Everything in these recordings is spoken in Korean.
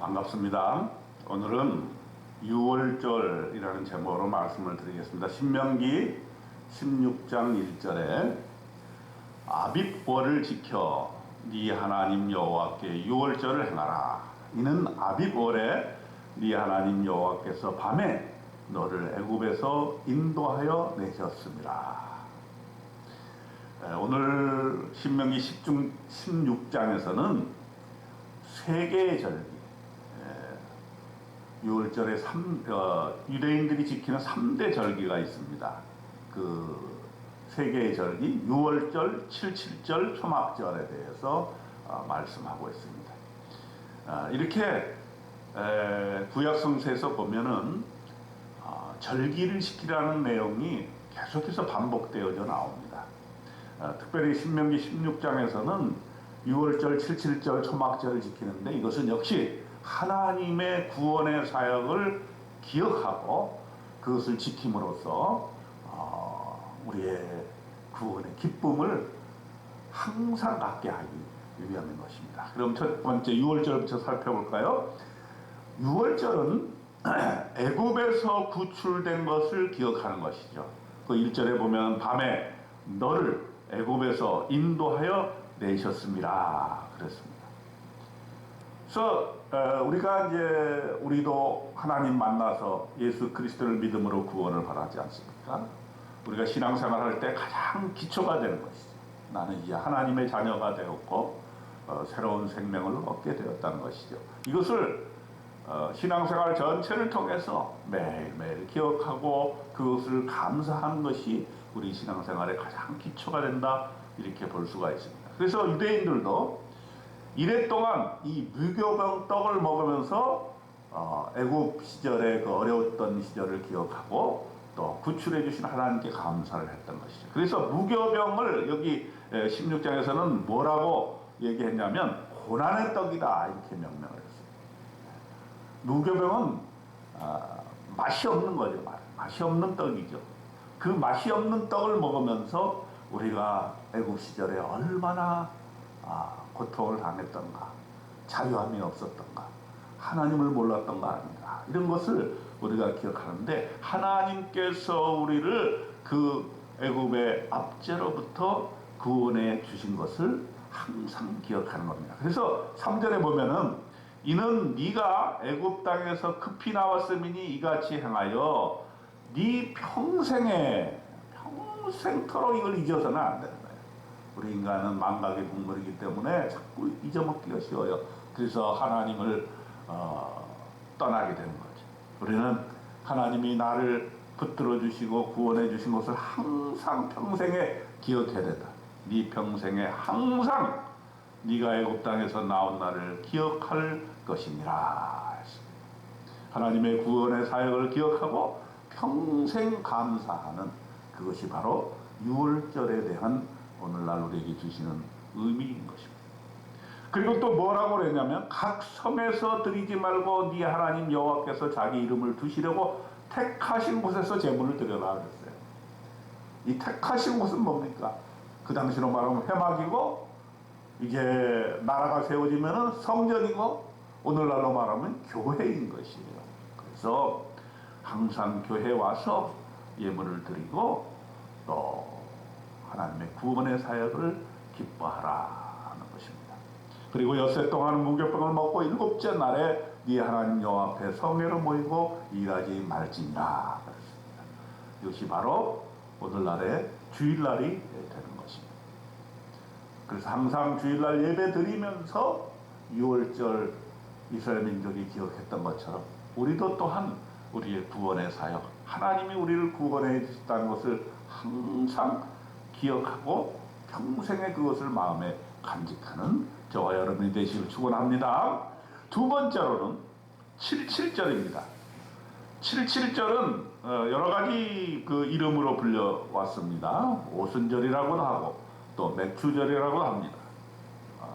반갑습니다. 오늘은 유월절이라는 제목으로 말씀을 드리겠습니다. 신명기 16장 1절에 아빕월을 지켜 네 하나님 여호와께 유월절을 행하라. 이는 아빕월에 네 하나님 여호와께서 밤에 너를 애굽에서 인도하여 내셨습니다. 오늘 신명기 16장에서는 세 개의 절기, 유월절에 유대인들이 지키는 3대 절기가 있습니다. 그 세 개의 절기, 유월절, 칠칠절, 초막절에 대해서 말씀하고 있습니다. 이렇게 구약성서에서 보면은 절기를 지키라는 내용이 계속해서 반복되어져 나옵니다. 특별히 신명기 16장에서는 유월절, 칠칠절, 초막절을 지키는데 이것은 역시 하나님의 구원의 사역을 기억하고 그것을 지킴으로써 우리의 구원의 기쁨을 항상 갖게 하기 위함인 것입니다. 그럼 첫 번째 유월절부터 살펴볼까요? 유월절은 애굽에서 구출된 것을 기억하는 것이죠. 그 1절에 보면 밤에 너를 애굽에서 인도하여 내셨습니다. 그랬습니다. 그래서 우리가 이제 우리도 하나님 만나서 예수 그리스도를 믿음으로 구원을 받았지 않습니까? 우리가 신앙생활 할 때 가장 기초가 되는 것이죠. 나는 이제 하나님의 자녀가 되었고 새로운 생명을 얻게 되었다는 것이죠. 이것을 신앙생활 전체를 통해서 매일매일 기억하고 그것을 감사하는 것이 우리 신앙생활의 가장 기초가 된다, 이렇게 볼 수가 있습니다. 그래서 유대인들도 이랫동안 이 무교병 떡을 먹으면서 애굽 시절의 그 어려웠던 시절을 기억하고 또 구출해 주신 하나님께 감사를 했던 것이죠. 그래서 무교병을 여기 16장에서는 뭐라고 얘기했냐면 고난의 떡이다, 이렇게 명명을 했어요. 무교병은 맛이 없는 거죠. 맛이 없는 떡이죠. 그 맛이 없는 떡을 먹으면서 우리가 애굽 시절에 얼마나 고통을 당했던가, 자유함이 없었던가, 하나님을 몰랐던가 아닌가, 이런 것을 우리가 기억하는데 하나님께서 우리를 그 애굽의 압제로부터 구원해 주신 것을 항상 기억하는 겁니다. 그래서 3절에 보면은 이는 네가 애굽 땅에서 급히 나왔음이니 이같이 행하여 네 평생토록 이걸 잊어서는 안 되는 거예요. 우리 인간은 망각의 동물이기 때문에 자꾸 잊어먹기가 쉬워요. 그래서 하나님을 떠나게 되는 거죠. 우리는 하나님이 나를 붙들어 주시고 구원해 주신 것을 항상 평생에 기억해야 된다. 네 평생에 항상 네가 애굽 땅에서 나온 나를 기억할 것이니라. 하나님의 구원의 사역을 기억하고 평생 감사하는 그것이 바로 유월절에 대한 오늘날 우리에게 주시는 의미인 것입니다. 그리고 또 뭐라고 그랬냐면 각 성에서 드리지 말고 네 하나님 여호와께서 자기 이름을 두시려고 택하신 곳에서 제물을 드려라 그랬어요. 이 택하신 곳은 뭡니까? 그 당시로 말하면 회막이고, 이제 나라가 세워지면 성전이고, 오늘날로 말하면 교회인 것이에요. 그래서 항상 교회에 와서 예물을 드리고 또 하나님의 구원의 사역을 기뻐하라 하는 것입니다. 그리고 엿새 동안 무교병을 먹고 7째 날에 네 하나님 여호와 앞에 성회로 모이고 일하지 말지니라 그랬습니다. 이것이 바로 오늘날의 주일날이 되는 것입니다. 그래서 항상 주일날 예배 드리면서 유월절 이스라엘 민족이 기억했던 것처럼 우리도 또한 우리의 구원의 사역, 하나님이 우리를 구원해 주셨다는 것을 항상 기억하고 평생에 그것을 마음에 간직하는 저와 여러분이 되시길 축원합니다. 두 번째로는 칠칠절입니다. 칠칠절은 여러 가지 그 이름으로 불려왔습니다. 오순절이라고도 하고 또 맥주절이라고도 합니다.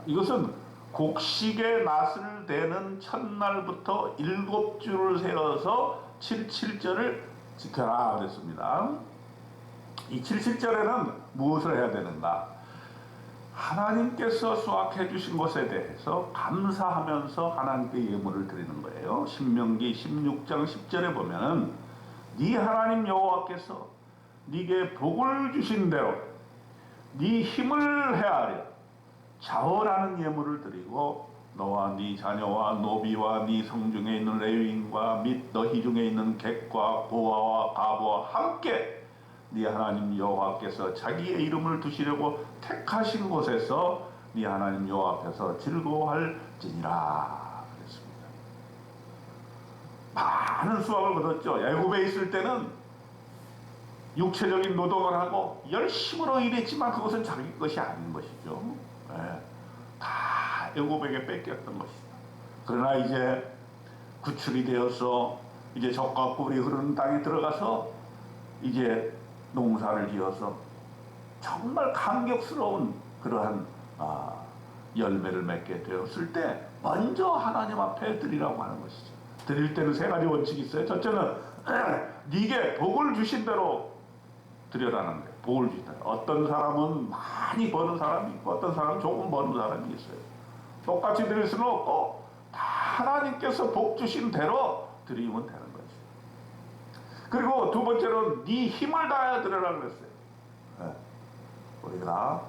이것은 곡식의 낫을 대는 첫날부터 7주를 세워서 칠칠절을 지켜라 그랬습니다. 이 칠칠절에는 무엇을 해야 되는가? 하나님께서 수확해 주신 것에 대해서 감사하면서 하나님께 예물을 드리는 거예요. 신명기 16장 10절에 보면은 네 하나님 여호와께서 네게 복을 주신 대로 네 힘을 헤아려 자원하는 예물을 드리고 너와 네 자녀와 노비와 네 성중에 있는 레위인과 및 너희 중에 있는 객과 고아와 과부와 함께 네 하나님 여호와께서 자기의 이름을 두시려고 택하신 곳에서 네 하나님 여호와 앞에서 즐거워할지니라 그랬습니다. 많은 수확을 거뒀죠. 애굽에 있을 때는 육체적인 노동을 하고 열심으로 일했지만 그것은 자기 것이 아닌 것이죠. 다 애굽에게 뺏겼던 것이다. 그러나 이제 구출이 되어서 이제 젖과 꿀이 흐르는 땅에 들어가서 이제 농사를 지어서 정말 감격스러운 그러한 열매를 맺게 되었을 때 먼저 하나님 앞에 드리라고 하는 것이죠. 드릴 때는 세 가지 원칙이 있어요. 첫째는 네게 복을 주신 대로 드려라는 거예요. 복을 주신다. 어떤 사람은 많이 버는 사람이 있고 어떤 사람은 조금 버는 사람이 있어요. 똑같이 드릴 수는 없고 다 하나님께서 복 주신 대로 드리면 되는 거죠. 그리고 두 번째로는 네 힘을 다하여 드려라 그랬어요. 우리가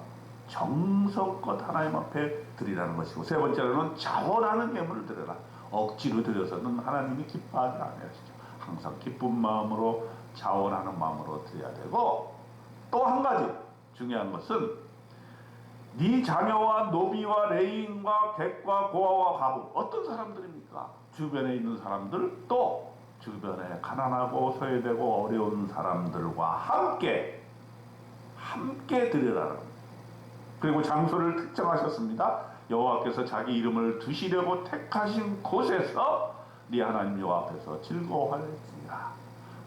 정성껏 하나님 앞에 드리라는 것이고, 세 번째로는 자원하는 예물을 드려라. 억지로 드려서는 하나님이 기뻐하지 않으시죠. 항상 기쁜 마음으로 자원하는 마음으로 드려야 되고, 또 한 가지 중요한 것은 네 자녀와 노비와 레인과 객과 고아와 과부, 어떤 사람들입니까? 주변에 있는 사람들, 또 주변에 가난하고 소외되고 어려운 사람들과 함께 드리라는 겁니다. 그리고 장소를 특정하셨습니다. 여호와께서 자기 이름을 두시려고 택하신 곳에서 네 하나님 여호와 앞에서 즐거워할지니라.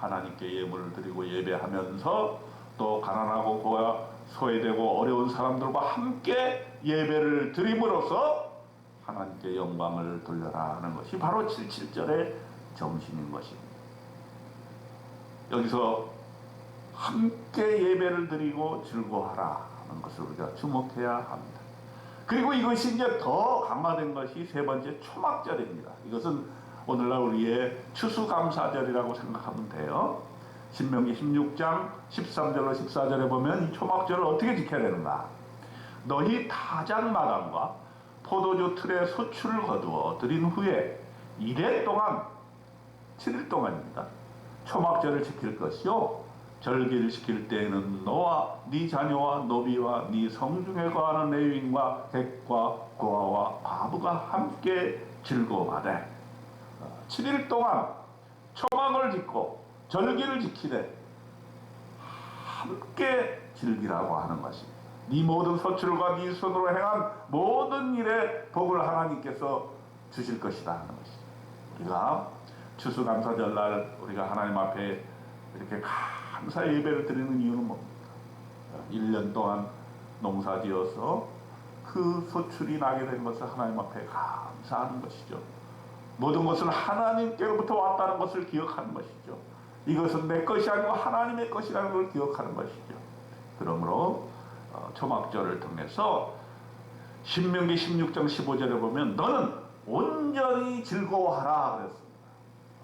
하나님께 예물을 드리고 예배하면서 또 가난하고 고아 소외되고 어려운 사람들과 함께 예배를 드림으로써 하나님께 영광을 돌려라 하는 것이 바로 77절의 정신인 것입니다. 여기서 함께 예배를 드리고 즐거워하라 하는 것을 우리가 주목해야 합니다. 그리고 이것이 이제 더 강화된 것이 세 번째 초막절입니다. 이것은 오늘날 우리의 추수감사절이라고 생각하면 돼요. 신명기 16장 13절로 14절에 보면 이 초막절을 어떻게 지켜야 되는가? 너희 타작마당과 포도주 틀에 소출을 거두어 드린 후에 1회 동안 7일 동안입니다. 초막절을 지킬 것이요, 절기를 지킬 때에는 너와 네 자녀와 노비와 네 성중에 거하는 레위인과 객과 고아와 과부가 함께 즐거워하되 7일 동안 초막을 짓고 절기를 지키되 함께 즐기라고 하는 것입니다. 네 모든 소출과 네 손으로 행한 모든 일에 복을 하나님께서 주실 것이다 하는 것이죠. 우리가 추수감사절날 우리가 하나님 앞에 이렇게 감사 예배를 드리는 이유는 뭡니까? 1년 동안 농사지어서 그 소출이 나게 된 것을 하나님 앞에 감사하는 것이죠. 모든 것은 하나님께로부터 왔다는 것을 기억하는 것이죠. 이것은 내 것이 아니고 하나님의 것이라는 걸 기억하는 것이죠. 그러므로 초막절을 통해서 신명기 16장 15절에 보면 너는 온전히 즐거워하라 그랬습니다.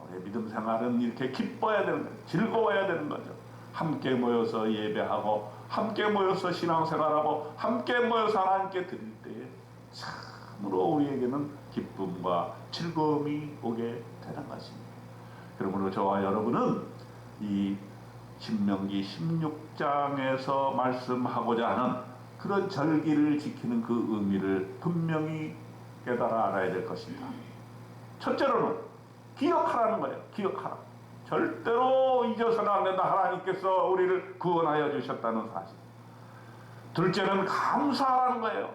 우리의 믿음 생활은 이렇게 기뻐야 되는 거죠. 즐거워야 되는 거죠. 함께 모여서 예배하고 함께 모여서 신앙생활하고 함께 모여서 하나님께 드릴 때에 참으로 우리에게는 기쁨과 즐거움이 오게 되는 것입니다. 그러므로 저와 여러분은 이 신명기 16장에서 말씀하고자 하는 그런 절기를 지키는 그 의미를 분명히 깨달아 알아야 될 것입니다. 첫째로는 기억하라는 거예요. 기억하라. 절대로 잊어서는 안 된다. 하나님께서 우리를 구원하여 주셨다는 사실. 둘째는 감사하라는 거예요.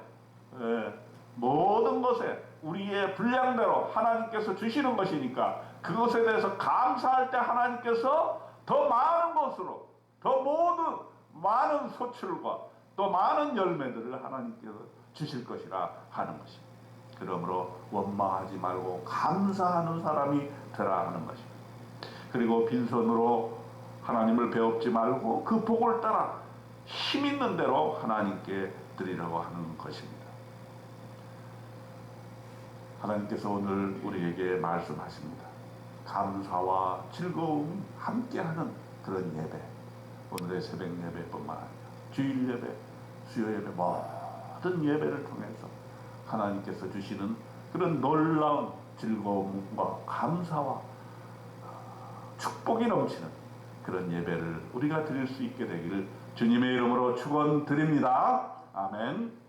모든 것에 우리의 분량대로 하나님께서 주시는 것이니까 그것에 대해서 감사할 때 하나님께서 더 많은 것으로 더 모든 많은 소출과 또 많은 열매들을 하나님께서 주실 것이라 하는 것입니다. 그러므로 원망하지 말고 감사하는 사람이 되라 하는 것입니다. 그리고 빈손으로 하나님을 배웁지 말고 그 복을 따라 힘 있는 대로 하나님께 드리려고 하는 것입니다. 하나님께서 오늘 우리에게 말씀하십니다. 감사와 즐거움이 함께하는 그런 예배, 오늘의 새벽 예배뿐만 아니라 주일 예배, 수요 예배, 모든 예배를 통해서 하나님께서 주시는 그런 놀라운 즐거움과 감사와 축복이 넘치는 그런 예배를 우리가 드릴 수 있게 되기를 주님의 이름으로 축원드립니다. 아멘.